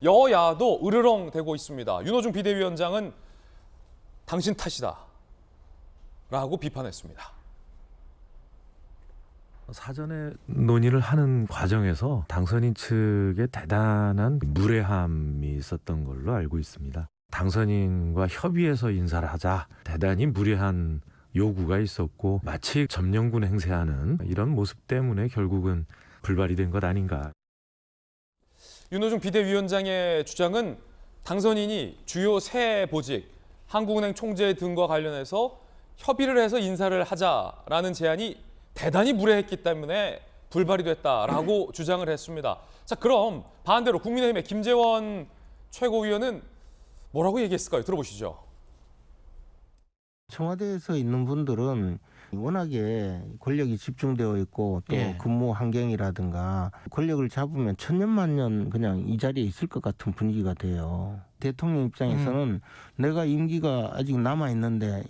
여야도 으르렁대고 있습니다. 윤호중 비대위원장은 당신 탓이다 라고 비판했습니다. 사전에 논의를 하는 과정에서 당선인 측에 대단한 무례함이 있었던 걸로 알고 있습니다. 당선인과 협의해서 인사를 하자, 대단히 무례한 요구가 있었고 마치 점령군 행세하는 이런 모습 때문에 결국은 불발이 된 것 아닌가. 윤호중 비대위원장의 주장은 당선인이 주요 새 보직, 한국은행 총재 등과 관련해서 협의를 해서 인사를 하자라는 제안이 대단히 무례했기 때문에 불발이 됐다라고 주장을 했습니다. 자, 그럼 반대로 국민의힘의 김재원 최고위원은 뭐라고 얘기했을까요? 들어보시죠. 청와대에서 있는 분들은 워낙에 권력이 집중되어 있고 또 근무 환경이라든가 권력을 잡으면 천년만년 그냥 이 자리에 있을 것 같은 분위기가 돼요. 대통령 입장에서는 내가 임기가 아직 남아 있는데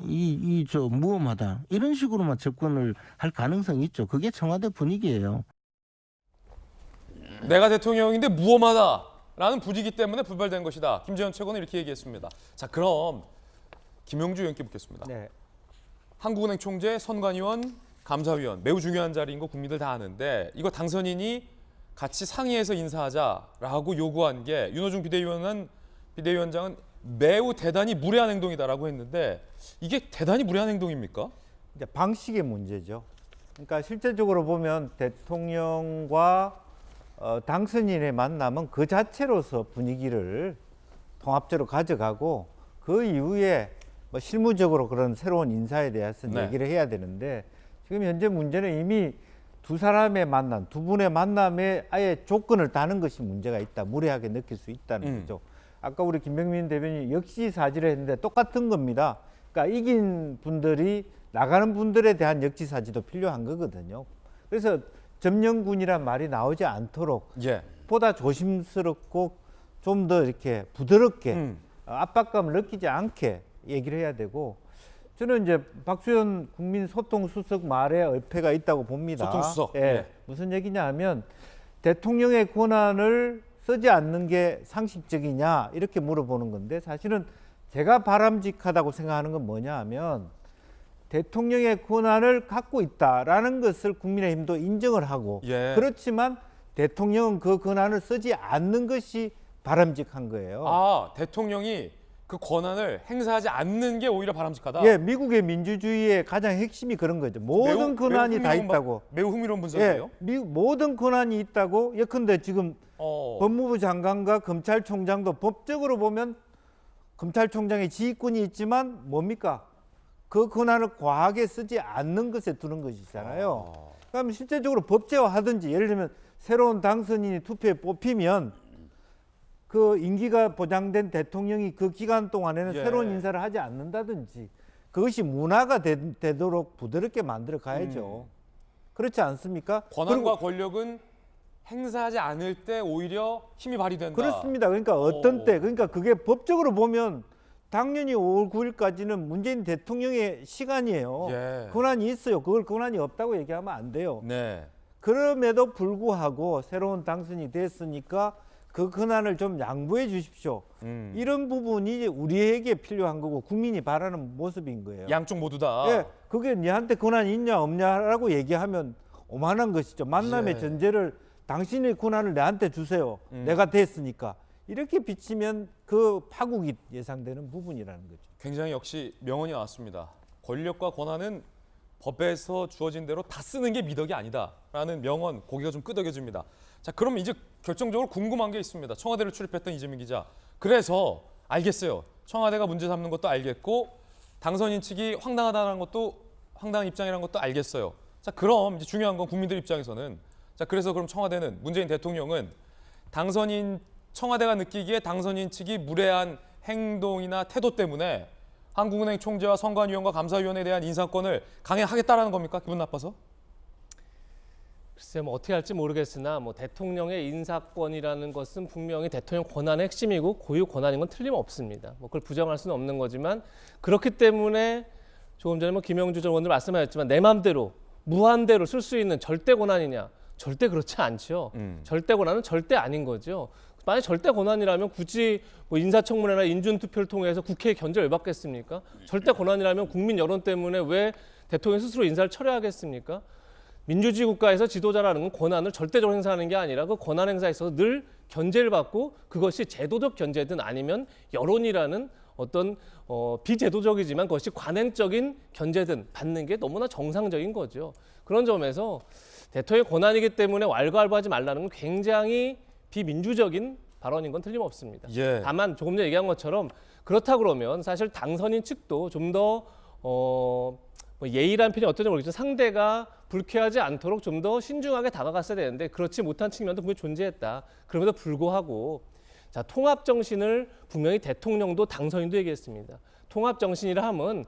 저 무엄하다 이런 식으로만 접근을 할 가능성이 있죠. 그게 청와대 분위기예요. 내가 대통령인데 무엄하다라는 분위기 때문에 불발된 것이다. 김재원 최고는 이렇게 얘기했습니다. 자, 그럼 김영주 의원께 묻겠습니다. 네. 한국은행 총재, 선관위원, 감사위원 매우 중요한 자리인 거 국민들 다 아는데 이거 당선인이 같이 상의해서 인사하자라고 요구한 게 윤호중 비대위원장은 매우 대단히 무례한 행동이다라고 했는데 이게 대단히 무례한 행동입니까? 이제 방식의 문제죠. 그러니까 실질적으로 보면 대통령과 당선인의 만남은 그 자체로서 분위기를 통합적으로 가져가고 그 이후에 뭐 실무적으로 그런 새로운 인사에 대해서 얘기를 해야 되는데 지금 현재 문제는 이미 두 사람의 만남, 두 분의 만남에 아예 조건을 다는 것이 문제가 있다. 무례하게 느낄 수 있다는 거죠. 아까 우리 김병민 대변인이 역지사지를 했는데 똑같은 겁니다. 그러니까 이긴 분들이 나가는 분들에 대한 역지사지도 필요한 거거든요. 그래서 점령군이란 말이 나오지 않도록 보다 조심스럽고 좀 더 이렇게 부드럽게 압박감을 느끼지 않게 얘기를 해야 되고 저는 이제 박수현 국민소통수석 말에 얼패가 있다고 봅니다. 소통수석. 무슨 얘기냐 하면 대통령의 권한을 쓰지 않는 게 상식적이냐 이렇게 물어보는 건데 사실은 제가 바람직하다고 생각하는 건 뭐냐 하면 대통령의 권한을 갖고 있다라는 것을 국민의힘도 인정을 하고 그렇지만 대통령은 그 권한을 쓰지 않는 것이 바람직한 거예요. 아, 대통령이 그 권한을 행사하지 않는 게 오히려 바람직하다? 예, 미국의 민주주의의 가장 핵심이 그런 거죠. 모든 권한이 다 있다고. 매우 흥미로운 분석이에요. 모든 권한이 있다고. 예컨대 지금 법무부 장관과 검찰총장도 법적으로 보면 검찰총장의 지휘권이 있지만 뭡니까? 그 권한을 과하게 쓰지 않는 것에 두는 것이잖아요. 그럼 실제적으로 법제화하든지 예를 들면 새로운 당선인이 투표에 뽑히면 그 임기가 보장된 대통령이 그 기간 동안에는 새로운 인사를 하지 않는다든지 그것이 문화가 되도록 부드럽게 만들어 가야죠. 그렇지 않습니까? 권한과 권력은 행사하지 않을 때 오히려 힘이 발휘된다. 그렇습니다. 그러니까 어떤 때 그러니까 그게 법적으로 보면 당연히 5월 9일까지는 문재인 대통령의 시간이에요. 권한이 있어요. 그걸 권한이 없다고 얘기하면 안 돼요. 그럼에도 불구하고 새로운 당선이 됐으니까 그 권한을 좀 양보해 주십시오. 이런 부분이 우리에게 필요한 거고 국민이 바라는 모습인 거예요. 양쪽 모두 다. 그게 니한테 권한이 있냐 없냐라고 얘기하면 오만한 것이죠. 만남의 전제를 당신의 권한을 내한테 주세요. 내가 됐으니까. 이렇게 비치면 그 파국이 예상되는 부분이라는 거죠. 굉장히 역시 명언이 나왔습니다. 권력과 권한은 법에서 주어진 대로 다 쓰는 게 미덕이 아니다라는 명언, 고개가 좀 끄덕여집니다. 자, 그럼 이제 결정적으로 궁금한 게 있습니다. 청와대를 출입했던 이재민 기자. 그래서 알겠어요. 청와대가 문제 삼는 것도 알겠고 당선인 측이 황당하다는 것도 황당한 입장이라는 것도 알겠어요. 자, 그럼 이제 중요한 건 국민들 입장에서는 자, 그래서 그럼 청와대는 문재인 대통령은 청와대가 느끼기에 당선인 측이 무례한 행동이나 태도 때문에 한국은행 총재와 선관위원과 감사위원에 대한 인사권을 강행하겠다라는 겁니까? 기분 나빠서? 글쎄 뭐 어떻게 할지 모르겠으나 뭐 대통령의 인사권이라는 것은 분명히 대통령 권한의 핵심이고 고유 권한인 건 틀림없습니다. 뭐 그걸 부정할 수는 없는 거지만 그렇기 때문에 조금 전에 뭐 김영주 전 의원도 말씀하셨지만 내 마음대로 무한대로 쓸 수 있는 절대 권한이냐? 절대 그렇지 않죠. 절대 권한은 절대 아닌 거죠. 만약 절대 권한이라면 굳이 뭐 인사청문회나 인준투표를 통해서 국회에 견제를 왜 받겠습니까? 절대 권한이라면 국민 여론 때문에 왜 대통령 스스로 인사를 철회하겠습니까? 민주주의 국가에서 지도자라는 건 권한을 절대적으로 행사하는 게 아니라 그 권한 행사에 있어서 늘 견제를 받고 그것이 제도적 견제든 아니면 여론이라는 어떤 비제도적이지만 그것이 관행적인 견제든 받는 게 너무나 정상적인 거죠. 그런 점에서 대통령의 권한이기 때문에 왈가왈부하지 말라는 건 굉장히 비민주적인 발언인 건 틀림없습니다. 예. 다만 조금 전에 얘기한 것처럼 그렇다 그러면 사실 당선인 측도 좀 더 뭐 예의란 표현이 어떤지 모르겠지만 상대가 불쾌하지 않도록 좀 더 신중하게 다가갔어야 되는데 그렇지 못한 측면도 분명히 존재했다. 그럼에도 불구하고 자, 통합 정신을 분명히 대통령도 당선인도 얘기했습니다. 통합 정신이라 함은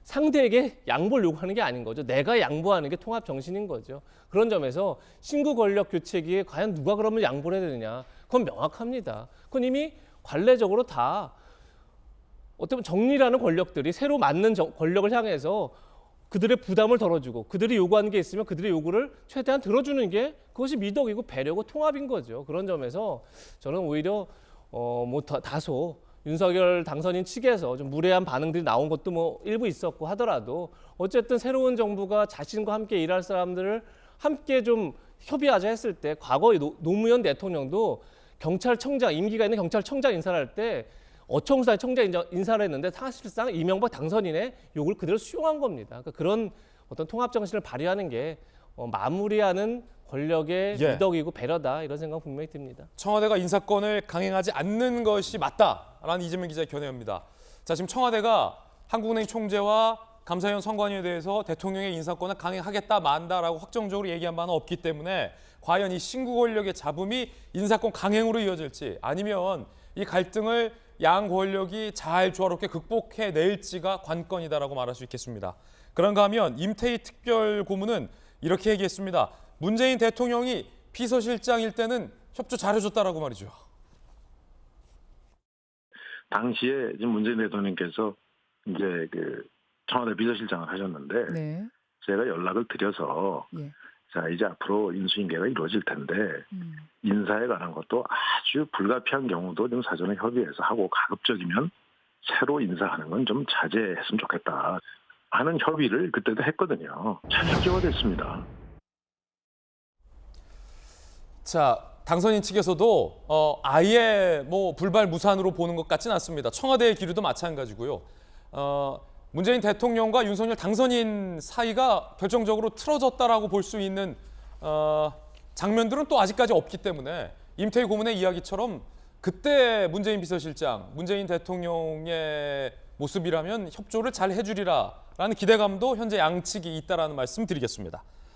상대에게 양보를 요구하는 게 아닌 거죠. 내가 양보하는 게 통합 정신인 거죠. 그런 점에서 신구 권력 교체기에 과연 누가 그러면 양보를 해야 되느냐. 그건 명확합니다. 그건 이미 관례적으로 다 어떻게 보면 정리라는 권력들이 새로 맞는 권력을 향해서 그들의 부담을 덜어주고 그들이 요구하는 게 있으면 그들의 요구를 최대한 들어주는 게 그것이 미덕이고 배려고 통합인 거죠. 그런 점에서 저는 오히려 뭐 다소 윤석열 당선인 측에서 좀 무례한 반응들이 나온 것도 뭐 일부 있었고 하더라도 어쨌든 새로운 정부가 자신과 함께 일할 사람들을 함께 좀 협의하자 했을 때 과거 노무현 대통령도 경찰청장 임기가 있는 경찰청장 인사를 할 때 어청사 청장 인사를 했는데 사실상 이명박 당선인의 요구를 그대로 수용한 겁니다. 그러니까 그런 어떤 통합 정신을 발휘하는 게 마무리하는 권력의 예. 미덕이고 배려다 이런 생각 분명히 듭니다. 청와대가 인사권을 강행하지 않는 것이 맞다라는 이재명 기자의 견해입니다. 자, 지금 청와대가 한국은행 총재와 감사위원 선관위에 대해서 대통령의 인사권을 강행하겠다 만다라고 확정적으로 얘기한 바는 없기 때문에 과연 이 신구 권력의 잡음이 인사권 강행으로 이어질지 아니면 이 갈등을 양 권력이 잘 조화롭게 극복해낼지가 관건이다라고 말할 수 있겠습니다. 그런가 하면 임태희 특별고문은 이렇게 얘기했습니다. 문재인 대통령이 비서실장일 때는 협조 잘해줬다라고 말이죠. 당시에 지금 문재인 대통령께서 이제 그 청와대 비서실장을 하셨는데 네. 제가 연락을 드려서 예. 자 이제 앞으로 인수인계가 이루어질 텐데 인사에 관한 것도 아주 불가피한 경우도 좀 사전에 협의해서 하고 가급적이면 새로 인사하는 건 좀 자제했으면 좋겠다 하는 협의를 그때도 했거든요. 잘 협조가 됐습니다. 자, 당선인 측에서도 아예 뭐 불발무산으로 보는 것 같지는 않습니다. 청와대의 기류도 마찬가지고요. 문재인 대통령과 윤석열 당선인 사이가 결정적으로 틀어졌다라고 볼 수 있는 장면들은 또 아직까지 없기 때문에 임태희 고문의 이야기처럼 그때 문재인 비서실장, 문재인 대통령의 모습이라면 협조를 잘 해주리라라는 기대감도 현재 양측이 있다라는 말씀 드리겠습니다.